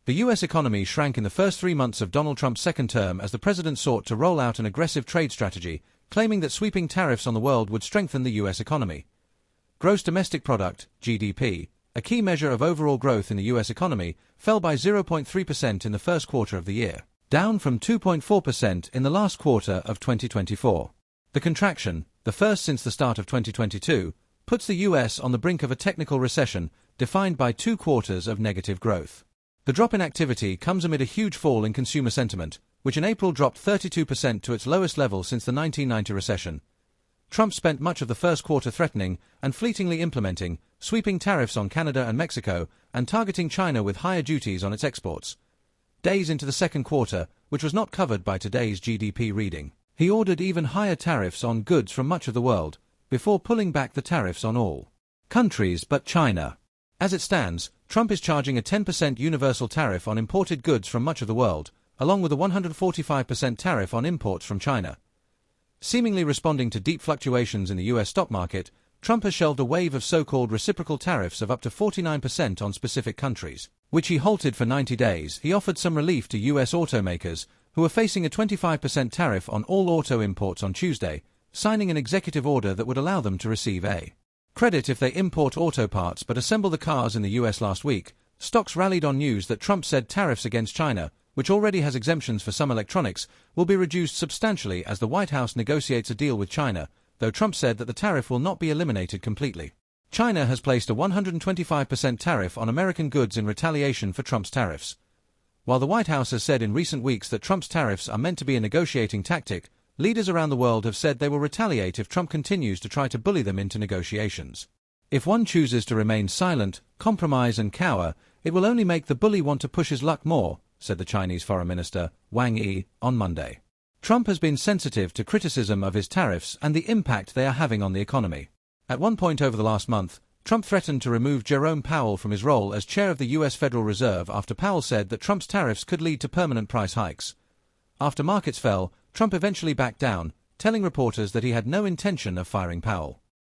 The U.S. economy shrank in the first 3 months of Donald Trump's second term as the president sought to roll out an aggressive trade strategy, claiming that sweeping tariffs on the world would strengthen the U.S. economy. Gross domestic product, GDP, a key measure of overall growth in the U.S. economy, fell by 0.3% in the first quarter of the year, down from 2.4% in the last quarter of 2024. The contraction, the first since the start of 2022, puts the U.S. on the brink of a technical recession, defined by 2 quarters of negative growth. The drop in activity comes amid a huge fall in consumer sentiment, which in April dropped 32% to its lowest level since the 1990 recession. Trump spent much of the first quarter threatening and fleetingly implementing sweeping tariffs on Canada and Mexico and targeting China with higher duties on its exports. Days into the second quarter, which was not covered by today's GDP reading, he ordered even higher tariffs on goods from much of the world, before pulling back the tariffs on all countries but China. As it stands, Trump is charging a 10% universal tariff on imported goods from much of the world, along with a 145% tariff on imports from China. Seemingly responding to deep fluctuations in the U.S. stock market, Trump has shelved a wave of so-called reciprocal tariffs of up to 49% on specific countries, which he halted for 90 days. He offered some relief to U.S. automakers, who are facing a 25% tariff on all auto imports on Tuesday, signing an executive order that would allow them to receive a credit if they import auto parts but assemble the cars in the U.S. Last week, stocks rallied on news that Trump said tariffs against China, which already has exemptions for some electronics, will be reduced substantially as the White House negotiates a deal with China, though Trump said that the tariff will not be eliminated completely. China has placed a 125% tariff on American goods in retaliation for Trump's tariffs. While the White House has said in recent weeks that Trump's tariffs are meant to be a negotiating tactic, leaders around the world have said they will retaliate if Trump continues to try to bully them into negotiations. If one chooses to remain silent, compromise and cower, it will only make the bully want to push his luck more, said the Chinese Foreign Minister, Wang Yi, on Monday. Trump has been sensitive to criticism of his tariffs and the impact they are having on the economy. At one point over the last month, Trump threatened to remove Jerome Powell from his role as chair of the U.S. Federal Reserve after Powell said that Trump's tariffs could lead to permanent price hikes. After markets fell, Trump eventually backed down, telling reporters that he had no intention of firing Powell.